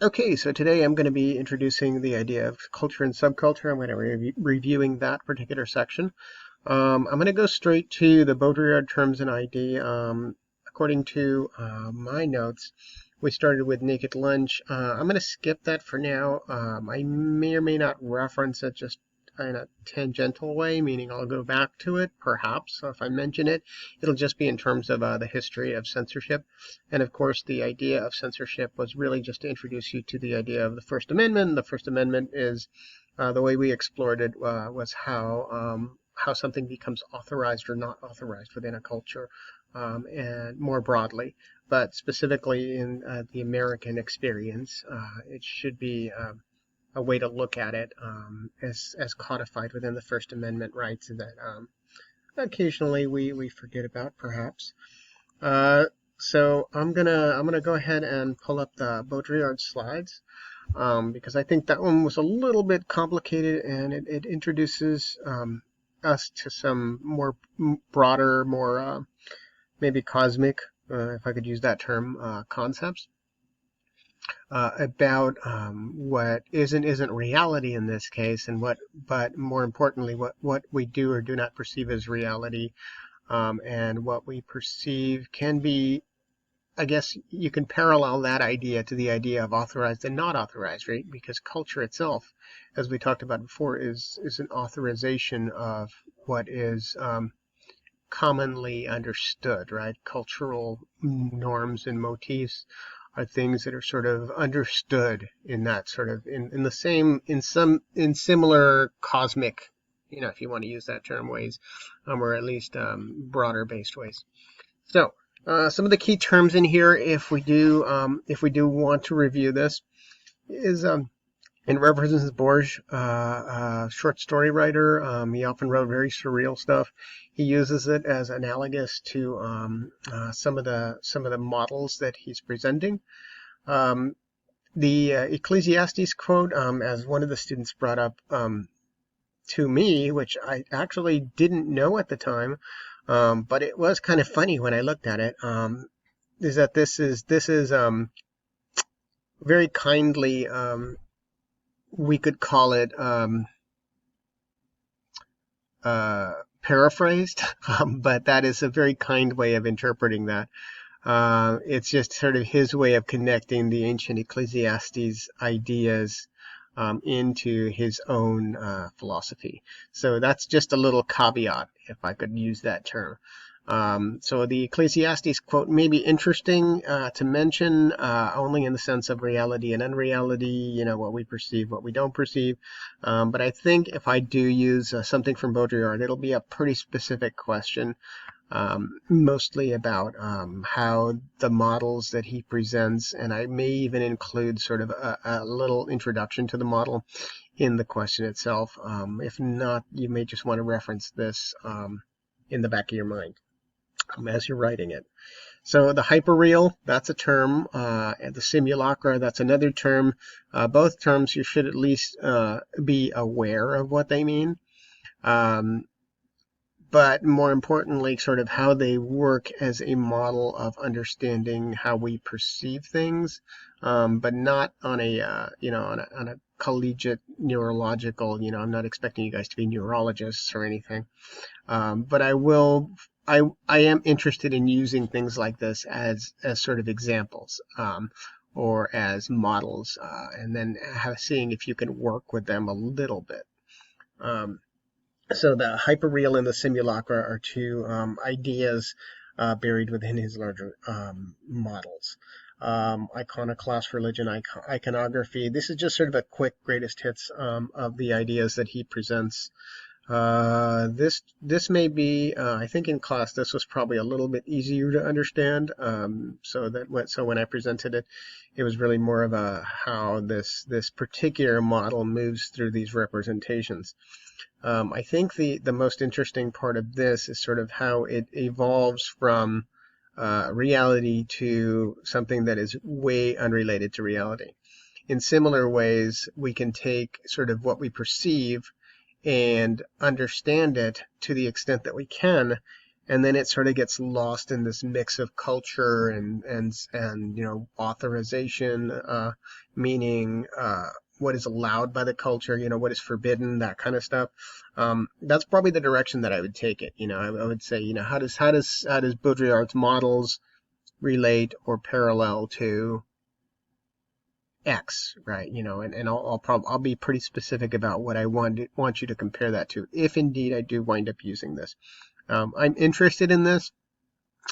Okay, so today I'm going to be introducing the idea of culture and subculture. I'm going to be reviewing that particular section. I'm going to go straight to the Baudrillard terms and ID. According to my notes, we started with Naked Lunch. I'm going to skip that for now. I may or may not reference it just in a tangential way, meaning I'll go back to it, perhaps. So if I mention it, it'll just be in terms of the history of censorship. And of course, the idea of censorship was really just to introduce you to the idea of the First Amendment. The First Amendment is the way we explored it was how something becomes authorized or not authorized within a culture, and more broadly, but specifically in the American experience, it should be a way to look at it as codified within the First Amendment rights that occasionally we forget about, perhaps. Uh, so I'm gonna go ahead and pull up the Baudrillard slides because I think that one was a little bit complicated and it introduces us to some more broader, more maybe cosmic, if I could use that term, concepts about what is and isn't reality in this case, and but more importantly, what we do or do not perceive as reality, and what we perceive can be. I guess you can parallel that idea to the idea of authorized and not authorized, right? Because culture itself, as we talked about before, is an authorization of what is commonly understood, right? Cultural norms and motifs are things that are sort of understood in that sort of in the same in similar cosmic, if you want to use that term, ways, or at least broader based ways. So some of the key terms in here, if we do want to review this, is in references Borges, short story writer. He often wrote very surreal stuff. He uses it as analogous to some of the models that he's presenting. Um, the Ecclesiastes quote, as one of the students brought up to me, which I actually didn't know at the time, but it was kind of funny when I looked at it. Is that this is very kindly, we could call it paraphrased, but that is a very kind way of interpreting that. It's just sort of his way of connecting the ancient Ecclesiastes ideas into his own philosophy. So that's just a little caveat, if I could use that term. So the Ecclesiastes quote may be interesting to mention only in the sense of reality and unreality, what we perceive, what we don't perceive. But I think if I do use something from Baudrillard, it'll be a pretty specific question, mostly about how the models that he presents, and I may even include sort of a little introduction to the model in the question itself. If not, you may just want to reference this in the back of your mind as you're writing it. So the hyperreal, that's a term. And the simulacra, that's another term. Both terms you should at least be aware of what they mean. But more importantly, sort of how they work as a model of understanding how we perceive things, but not on a on a collegiate neurological. I'm not expecting you guys to be neurologists or anything, but I am interested in using things like this as sort of examples, or as models, and then seeing if you can work with them a little bit. So the hyperreal and the simulacra are two ideas buried within his larger models. Iconoclast religion, iconography. This is just sort of a quick greatest hits of the ideas that he presents. This may be, I think in class this was probably a little bit easier to understand. So when I presented it, it was really more of a how this particular model moves through these representations. I think the most interesting part of this is sort of how it evolves from reality to something that is way unrelated to reality. In similar ways, we can take sort of what we perceive and understand it to the extent that we can, and then it sort of gets lost in this mix of culture and authorization, meaning what is allowed by the culture, what is forbidden, that kind of stuff. That's probably the direction that I would take it. I would say, how does Baudrillard's models relate or parallel to X, right? And I'll be pretty specific about what I want you to compare that to, if indeed I do wind up using this. I'm interested in this.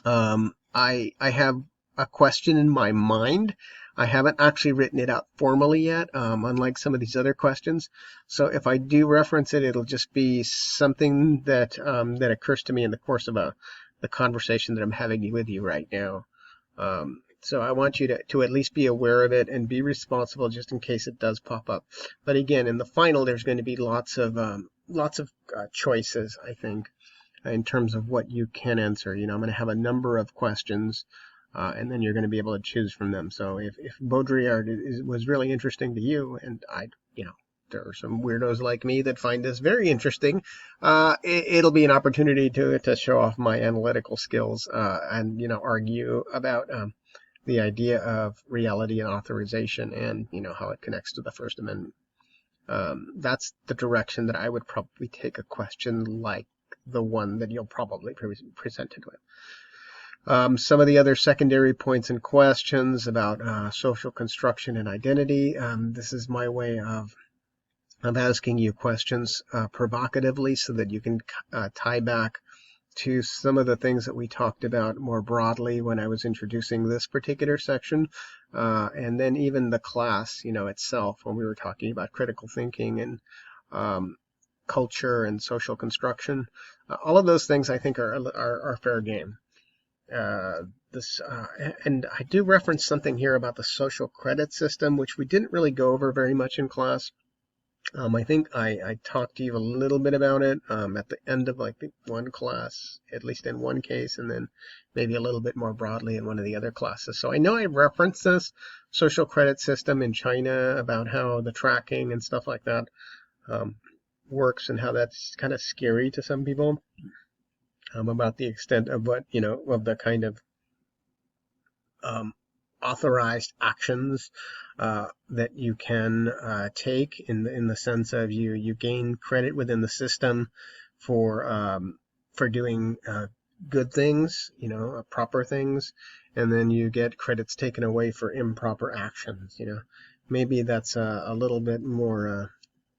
I have a question in my mind. I haven't actually written it out formally yet, unlike some of these other questions. So if I do reference it, it'll just be something that occurs to me in the course of the conversation that I'm having with you right now. So I want you to at least be aware of it and be responsible just in case it does pop up. But again, in the final, there's going to be lots of choices, I think, in terms of what you can answer. I'm going to have a number of questions, and then you're going to be able to choose from them. So if Baudrillard was really interesting to you, and there are some weirdos like me that find this very interesting, it'll be an opportunity to show off my analytical skills, and argue about the idea of reality and authorization, and how it connects to the First Amendment. That's the direction that I would probably take a question like the one that you'll probably presented with. Some of the other secondary points and questions about social construction and identity. This is my way of asking you questions provocatively so that you can tie back to some of the things that we talked about more broadly when I was introducing this particular section, and then even the class, itself, when we were talking about critical thinking and culture and social construction. All of those things I think are fair game. And I do reference something here about the social credit system, which we didn't really go over very much in class. I think I talked to you a little bit about it at the end of one class, at least in one case, and then maybe a little bit more broadly in one of the other classes. So I know I referenced this social credit system in China, about how the tracking and stuff like that works, and how that's kind of scary to some people, about the extent of what, of the kind of authorized actions that you can take in the sense of you gain credit within the system for doing good things, proper things, and then you get credits taken away for improper actions. Maybe that's a little bit more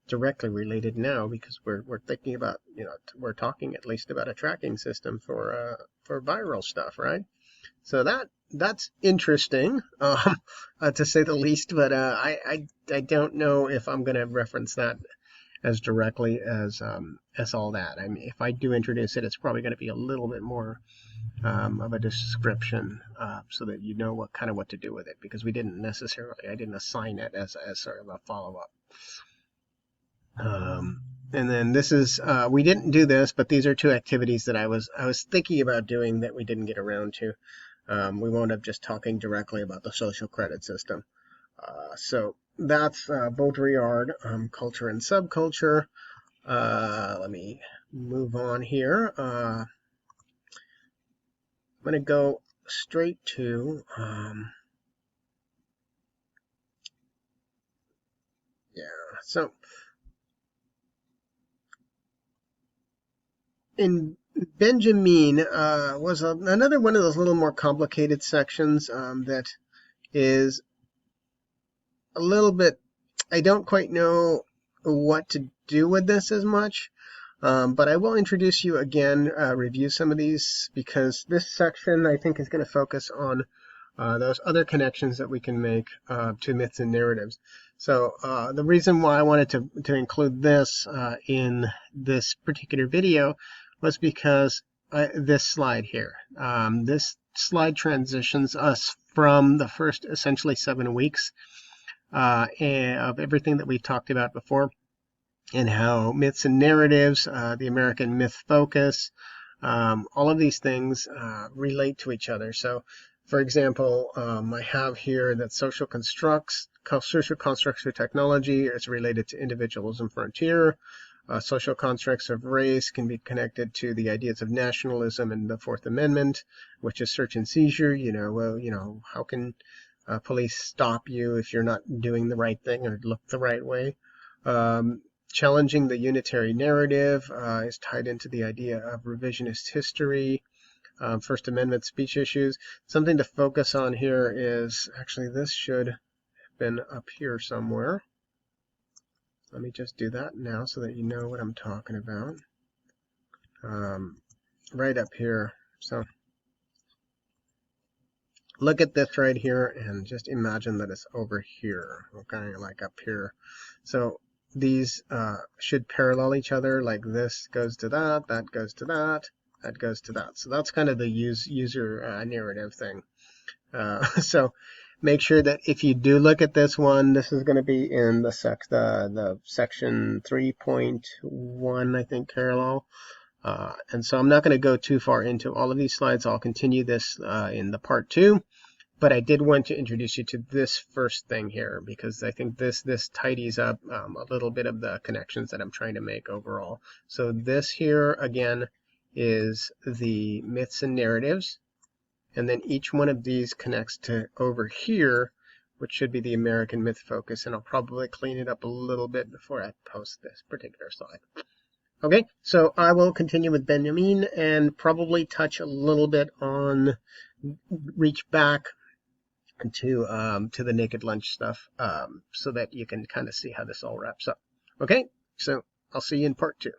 directly related now, because we're thinking about, we're talking at least about a tracking system for viral stuff, right? So that's interesting, to say the least. But I don't know if I'm going to reference that as directly as all that. I mean, if I do introduce it, it's probably going to be a little bit more of a description, so that you know what to do with it, because I didn't assign it as sort of a follow-up. And then this is, we didn't do this, but these are two activities that I was thinking about doing that we didn't get around to. We wound up just talking directly about the social credit system. So that's Baudrillard, culture and subculture. Let me move on here. I'm going to go straight to, so in Benjamin was another one of those little more complicated sections that is a little bit, I don't quite know what to do with this as much, but I will introduce you again, review some of these, because this section I think is going to focus on those other connections that we can make to myths and narratives. So the reason why I wanted to include this in this particular video was because this slide here. This slide transitions us from the first essentially 7 weeks of everything that we've talked about before, and how myths and narratives, the American myth focus, all of these things relate to each other. So, for example, I have here that social constructs of technology is related to individualism frontier. Social constructs of race can be connected to the ideas of nationalism and the Fourth Amendment, which is search and seizure. Well, how can police stop you if you're not doing the right thing or look the right way? Challenging the unitary narrative is tied into the idea of revisionist history. First Amendment speech issues. Something to focus on here is, actually this should have been up here somewhere. Let me just do that now so that you know what I'm talking about. Right up here. So look at this right here and just imagine that it's over here, okay, like up here. So these should parallel each other, like this goes to that, that goes to that, that goes to that. So that's kind of the user narrative thing. So make sure that if you do look at this one, this is going to be in the section 3.1, I think, parallel. And so I'm not going to go too far into all of these slides. I'll continue this in the part 2. But I did want to introduce you to this first thing here, because I think this tidies up a little bit of the connections that I'm trying to make overall. So this here, again, is the myths and narratives. And then each one of these connects to over here, which should be the American myth focus. And I'll probably clean it up a little bit before I post this particular slide. Okay, so I will continue with Benjamin and probably touch a little bit on reach back to the Naked Lunch stuff, so that you can kind of see how this all wraps up. Okay, so I'll see you in part 2.